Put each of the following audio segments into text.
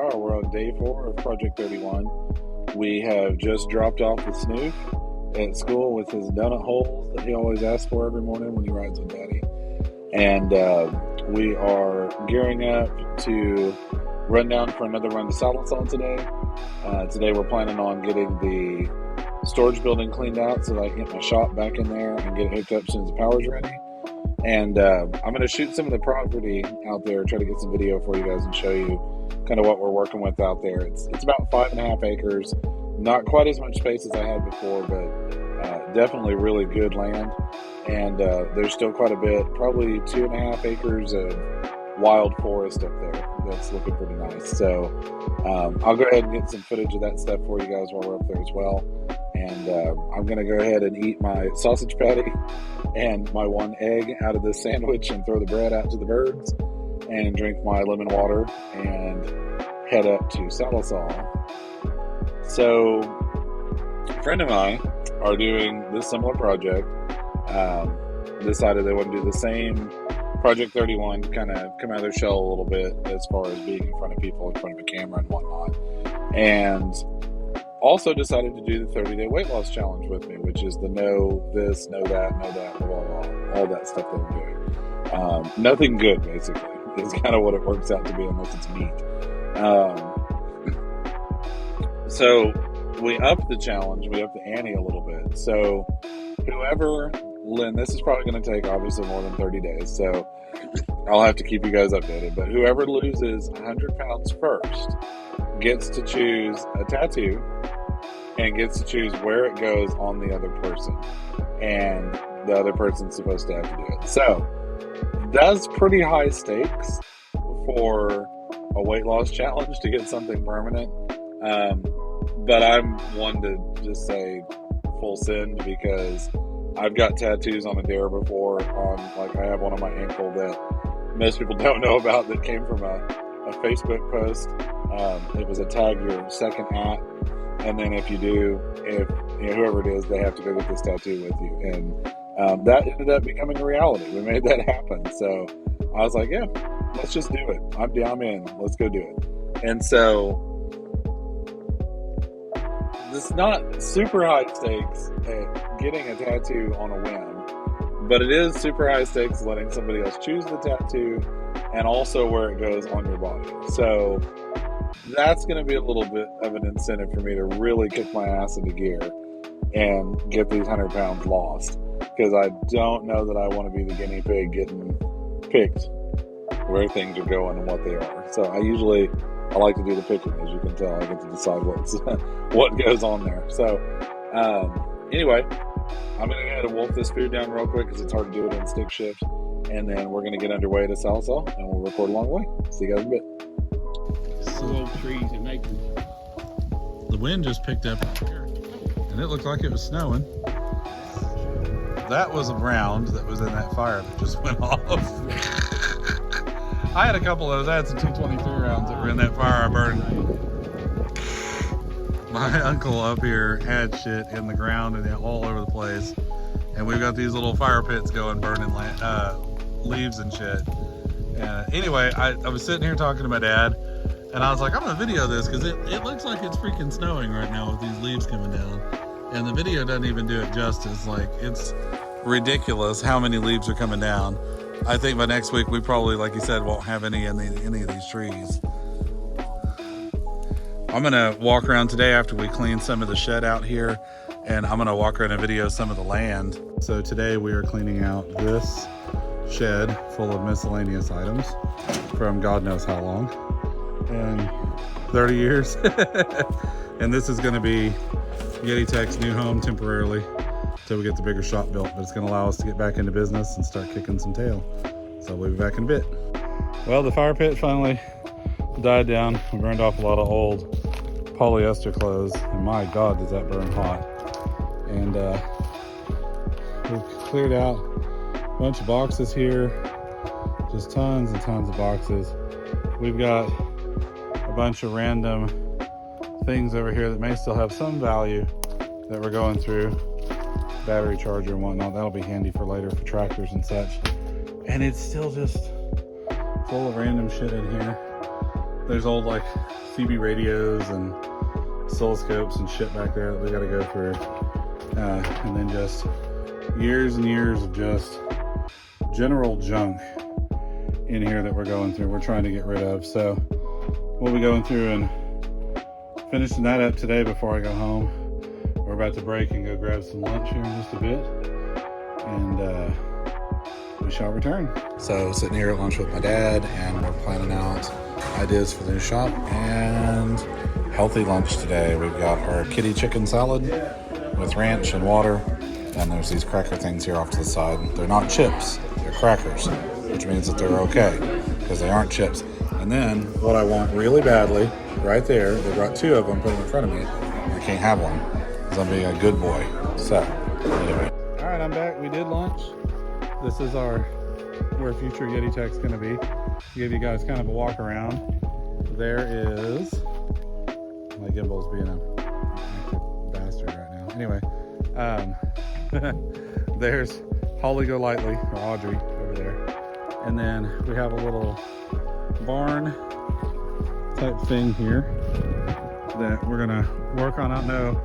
are. We're on day 4 of Project 31. We have just dropped off the Snoop at school with his donut holes that he always asks for every morning when he rides with Daddy. And we are gearing up to run down for another run to Sallisaw today. Today we're planning on getting the storage building cleaned out so that I can get my shop back in there and get it hooked up as soon as the power's ready. And I'm going to shoot some of the property out there, try to get some video for you guys and show you kind of what we're working with out there. It's about 5.5 acres, not quite as much space as I had before, but definitely really good land. And there's still quite a bit, probably 2.5 acres of wild forest up there that's looking pretty nice. So I'll go ahead and get some footage of that stuff for you guys while we're up there as well. And I'm going to go ahead and eat my sausage patty and my 1 egg out of this sandwich and throw the bread out to the birds and drink my lemon water and head up to Sallisaw. So a friend of mine are doing this similar project. Decided they want to do the same Project 31, kind of come out of their shell a little bit as far as being in front of people, in front of a camera and whatnot. And also decided to do the 30-day weight loss challenge with me, which is the know this, know that, blah, blah, blah, all that stuff that we're doing. Nothing good, basically, is kind of what it works out to be unless it's meat. So we upped the challenge, we upped the ante a little bit. So whoever, Lynn, this is probably going to take obviously more than 30 days, so I'll have to keep you guys updated. But whoever loses 100 pounds first gets to choose a tattoo and gets to choose where it goes on the other person. And the other person's supposed to have to do it. So that's pretty high stakes for a weight loss challenge to get something permanent. But I'm one to just say full send because I've got tattoos on a dare before. Like I have one on my ankle that most people don't know about that came from a Facebook post. It was a tag your second at, and then if whoever it is, they have to go get this tattoo with you. And that ended up becoming a reality. We made that happen. So I was like, yeah, let's just do it. I'm in. Let's go do it. And so it's not super high stakes at getting a tattoo on a whim, but it is super high stakes letting somebody else choose the tattoo and also where it goes on your body. So that's going to be a little bit of an incentive for me to really kick my ass into gear and get these 100 pounds lost, because I don't know that I want to be the guinea pig getting picked where things are going and what they are. So I like to do the picking, as you can tell. I get to decide what goes on there. So anyway, I'm going to go ahead and wolf this food down real quick because it's hard to do it in stick shift. And then we're going to get underway to Sallisaw and we'll record along the way. See you guys in a bit. So trees and acres. The wind just picked up here and it looked like it was snowing. That was a round that was in that fire that just went off. I had a couple of those. I had some 223 rounds that were in that fire I burned. My uncle up here had shit in the ground and all over the place. And we've got these little fire pits going, burning leaves and shit. And anyway, I was sitting here talking to my dad and I was like, I'm gonna video this because it looks like it's freaking snowing right now with these leaves coming down. And the video doesn't even do it justice. Like, it's ridiculous how many leaves are coming down. I think by next week we probably, like you said, won't have any of these trees. I'm gonna walk around today after we clean some of the shed out here, and I'm gonna walk around and video some of the land. So today we are cleaning out this shed full of miscellaneous items from God knows how long, and 30 years. And this is gonna be Yeti Tech's new home temporarily until we get the bigger shop built, but it's going to allow us to get back into business and start kicking some tail. So we'll be back in a bit. Well, the fire pit finally died down. We burned off a lot of old polyester clothes, and my God, does that burn hot. And we've cleared out a bunch of boxes here, just tons and tons of boxes. We've got a bunch of random things over here that may still have some value that we're going through. Battery charger and whatnot. That'll be handy for later for tractors and such. And it's still just full of random shit in here. There's old like CB radios and oscilloscopes and shit back there that we got to go through. And then just years and years of just general junk in here that we're going through. We're trying to get rid of. So we'll be going through and finishing that up today before I go home. We're about to break and go grab some lunch here in just a bit. And we shall return. So sitting here at lunch with my dad, and we're planning out ideas for the new shop and healthy lunch today. We've got our kitty chicken salad with ranch and water, and there's these cracker things here off to the side. They're not chips, they're crackers, which means that they're okay because they aren't chips. And then what I want really badly, right there, they brought two of them, put them in front of me. I can't have one because I'm being a good boy. So anyway. All right, I'm back. We did lunch. This is where future Yeti Tech's gonna be. Give you guys kind of a walk around. There is, my gimbal's being a bastard right now. Anyway, there's Holly Golightly, or Audrey over there. And then we have a little barn type thing here that we're gonna work on. I don't know,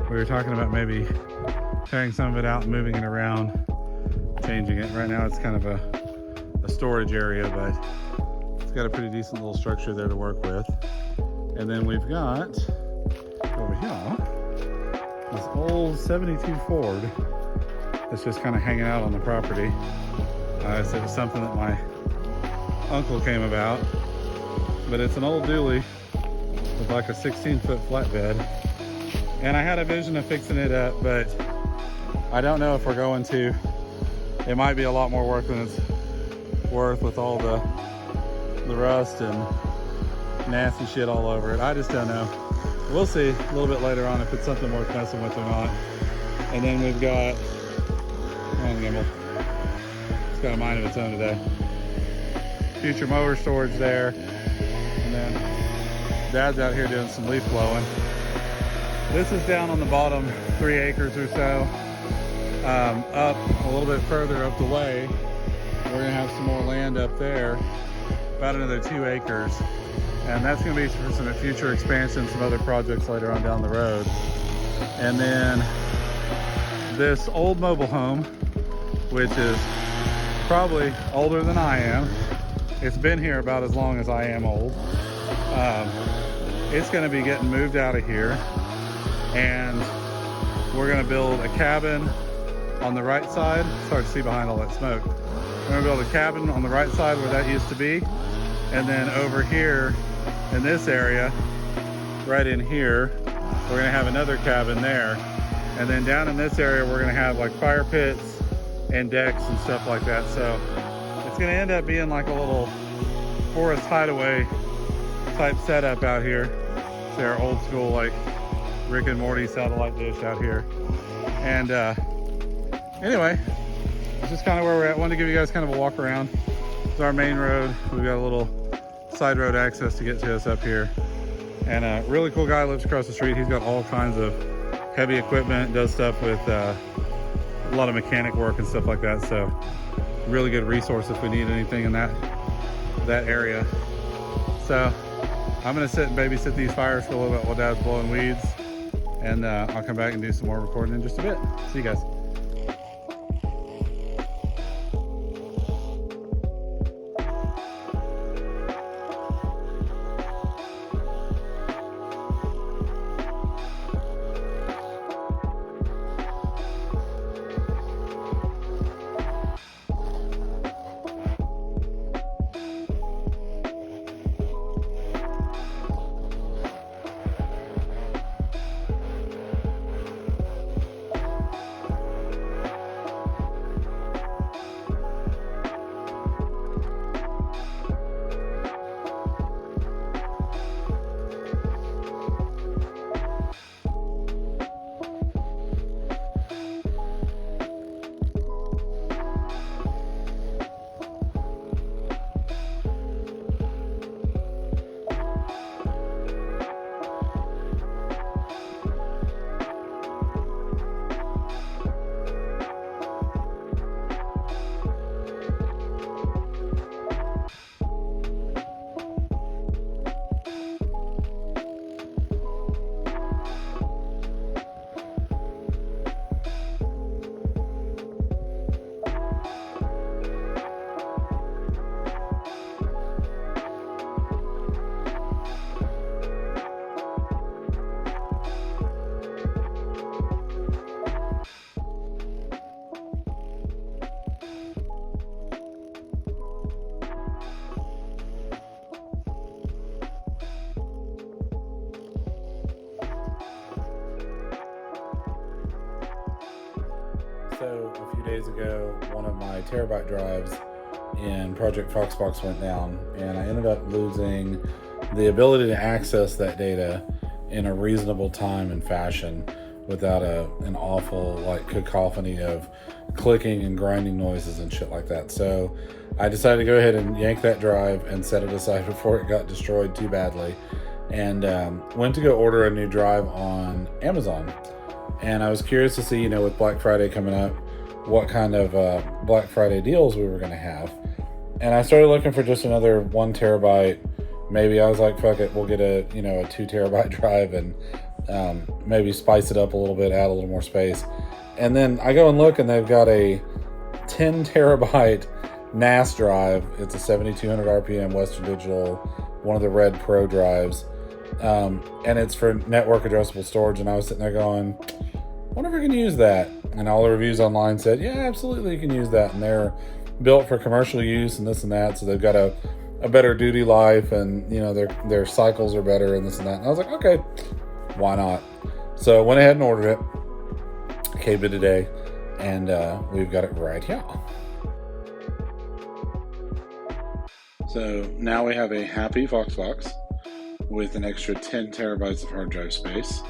we were talking about maybe tearing some of it out and moving it around, changing it. Right now it's kind of a storage area, but it's got a pretty decent little structure there to work with. And then we've got over here this old 72 Ford that's just kind of hanging out on the property. So it was something that my uncle came about, but it's an old dually with like a 16-foot flatbed. And I had a vision of fixing it up, but I don't know if we're going to. It might be a lot more work than it's worth with all the rust and nasty shit all over it. I just don't know. We'll see a little bit later on if it's something worth messing with or not. And then we've got, come on, Gimbal. It's got a mind of its own today. Future mower storage there. And then Dad's out here doing some leaf blowing. This is down on the bottom 3 acres or so. Up a little bit further up the way, we're gonna have some more land up there, about another 2 acres. And that's gonna be for some future expansion, some other projects later on down the road. And then this old mobile home, which is probably older than I am. It's been here about as long as I am old. It's gonna be getting moved out of here, and we're gonna build a cabin on the right side. It's hard to see behind all that smoke. We're gonna build a cabin on the right side where that used to be. And then over here in this area, right in here, we're gonna have another cabin there. And then down in this area, we're gonna have like fire pits and decks and stuff like that. So it's gonna end up being like a little forest hideaway type setup out here. It's our old school, like Rick and Morty satellite dish out here. And anyway, it's just kind of where we're at. Wanted to give you guys kind of a walk around. It's our main road. We've got a little side road access to get to us up here. And a really cool guy lives across the street. He's got all kinds of heavy equipment, does stuff with a lot of mechanic work and stuff like that. So really good resource if we need anything in that area. So I'm gonna sit and babysit these fires for a little bit while Dad's blowing weeds. And I'll come back and do some more recording in just a bit. See you guys. So a few days ago, one of my terabyte drives in Project Foxbox went down, and I ended up losing the ability to access that data in a reasonable time and fashion without an awful like cacophony of clicking and grinding noises and shit like that. So I decided to go ahead and yank that drive and set it aside before it got destroyed too badly, and went to go order a new drive on Amazon. And I was curious to see, with Black Friday coming up, what kind of Black Friday deals we were going to have. And I started looking for just another 1 terabyte. Maybe I was like, fuck it, we'll get a 2 terabyte drive and maybe spice it up a little bit, add a little more space. And then I go and look, and they've got a 10 terabyte NAS drive. It's a 7200 RPM Western Digital, one of the Red Pro drives. And it's for network addressable storage. And I was sitting there going, I wonder if I can use that. And all the reviews online said, yeah, absolutely you can use that. And they're built for commercial use and this and that. So they've got a better duty life, and their cycles are better and this and that. And I was like, okay, why not? So I went ahead and ordered it. Came in today, and we've got it right here. So now we have a happy Foxbox with an extra 10 terabytes of hard drive space.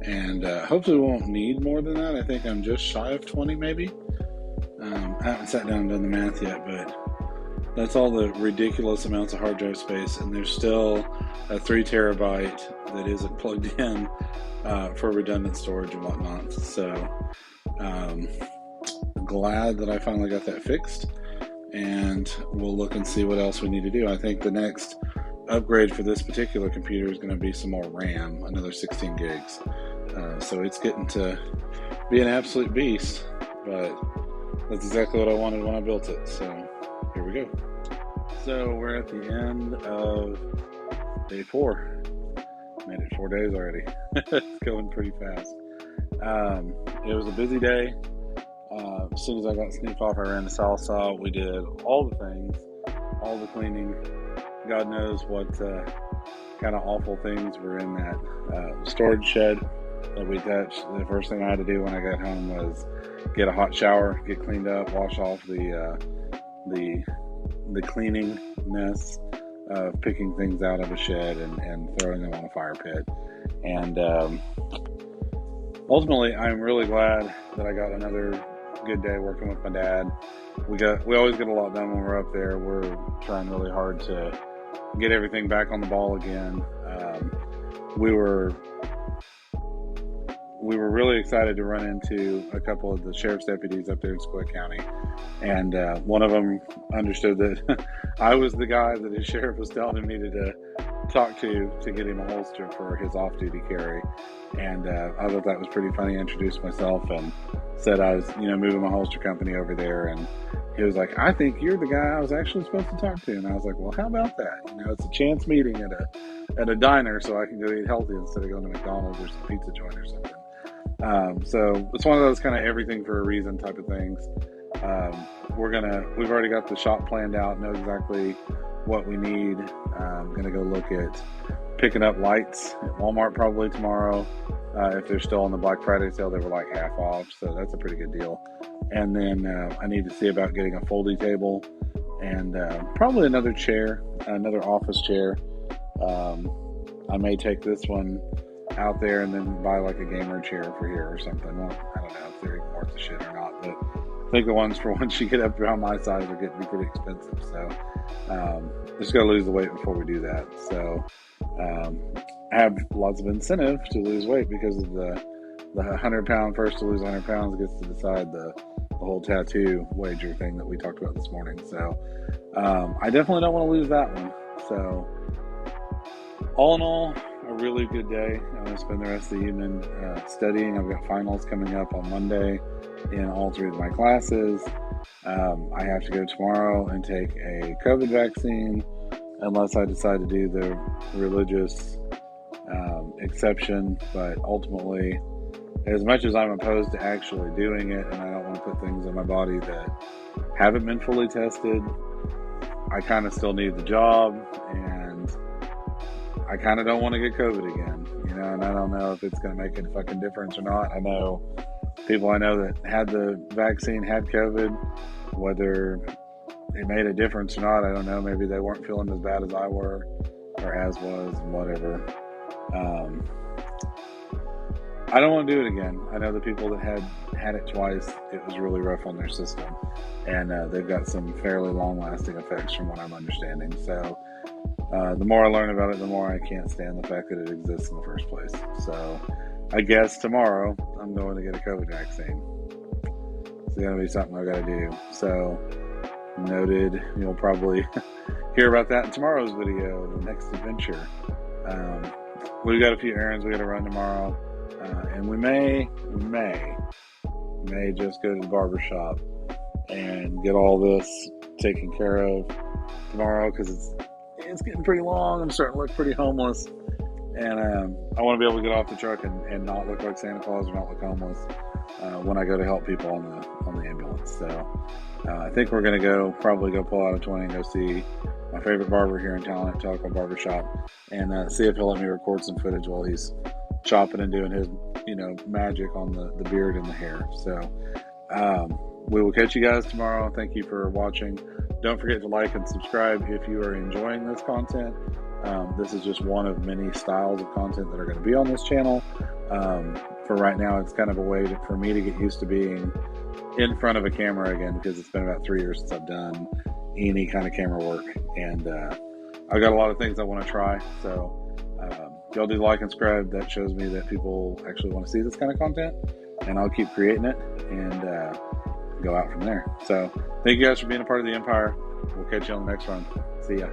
And hopefully we won't need more than that. I think I'm just shy of 20 maybe. I haven't sat down and done the math yet, but that's all the ridiculous amounts of hard drive space. And there's still a 3 terabyte that isn't plugged in for redundant storage and whatnot. So glad that I finally got that fixed. And we'll look and see what else we need to do. I think the next upgrade for this particular computer is going to be some more RAM, another 16 gigs. So it's getting to be an absolute beast, but that's exactly what I wanted when I built it. So here we go. So we're at the end of day 4. Made it 4 days already. It's going pretty fast. It was a busy day. As soon as I got sneaked off, I ran to Sallisaw. We did all the things, all the cleaning. God knows what kind of awful things were in that storage shed that we touched. The first thing I had to do when I got home was get a hot shower, get cleaned up, wash off the cleaning mess of picking things out of a shed and throwing them on a fire pit. And ultimately, I'm really glad that I got another good day working with my dad. We always get a lot done when we're up there. We're trying really hard to get everything back on the ball again. We were really excited to run into a couple of the sheriff's deputies up there in Sequoia County, and one of them understood that I was the guy that his sheriff was telling him needed to talk to get him a holster for his off-duty carry. And I thought that was pretty funny. I introduced myself and said I was, moving my holster company over there, and he was like, I think you're the guy I was actually supposed to talk to. And I was like, well, how about that? It's a chance meeting at a diner, so I can go eat healthy instead of going to McDonald's or some pizza joint or something. So it's one of those kind of everything for a reason type of things. We've already got the shop planned out, know exactly what we need. I'm gonna go look at picking up lights at Walmart probably tomorrow. If they're still on the Black Friday sale, they were like half off, so that's a pretty good deal. And then I need to see about getting a foldy table and probably another chair, another office chair. I may take this one out there and then buy like a gamer chair for here or something. Well, I don't know if they're even worth the shit or not, but I think the ones for once you get up around my size are getting to be pretty expensive. So just gotta lose the weight before we do that. So I have lots of incentive to lose weight because of the 100-pound first to lose 100 pounds gets to decide the whole tattoo wager thing that we talked about this morning. So I definitely don't want to lose that one. So all in all, a really good day. I'm going to spend the rest of the evening studying. I've got finals coming up on Monday in all 3 of my classes. I have to go tomorrow and take a COVID vaccine unless I decide to do the religious exception. But ultimately, as much as I'm opposed to actually doing it, and I don't want to put things in my body that haven't been fully tested, I kind of still need the job, and I kind of don't want to get COVID again, and I don't know if it's going to make a fucking difference or not. I know people I know that had the vaccine had COVID. Whether it made a difference or not, I don't know. Maybe they weren't feeling as bad as I were, or as was, and whatever. I don't want to do it again. I know the people that had it twice, it was really rough on their system, and they've got some fairly long-lasting effects from what I'm understanding. So the more I learn about it, the more I can't stand the fact that it exists in the first place. So I guess tomorrow I'm going to get a COVID vaccine. It's going to be something I got to do. So noted. You'll probably hear about that in tomorrow's video, the next adventure. We've got a few errands we got to run tomorrow, and we may just go to the barber shop and get all this taken care of tomorrow, because it's getting pretty long. I'm starting to look pretty homeless, and I want to be able to get off the truck and not look like Santa Claus or not look homeless when I go to help people on the ambulance. So I think we're going to probably go pull out a 20 and go see my favorite barber here in town at Taco Barber Shop, and see if he'll let me record some footage while he's chopping and doing his, magic on the beard and the hair. So we will catch you guys tomorrow. Thank you for watching. Don't forget to like and subscribe if you are enjoying this content. This is just one of many styles of content that are going to be on this channel. For right now, it's kind of a way for me to get used to being in front of a camera again, because it's been about 3 years since I've done any kind of camera work, and I've got a lot of things I want to try. So y'all do like and subscribe. That shows me that people actually want to see this kind of content, and I'll keep creating it and go out from there. So thank you guys for being a part of the Empire. We'll catch you on the next one. See ya.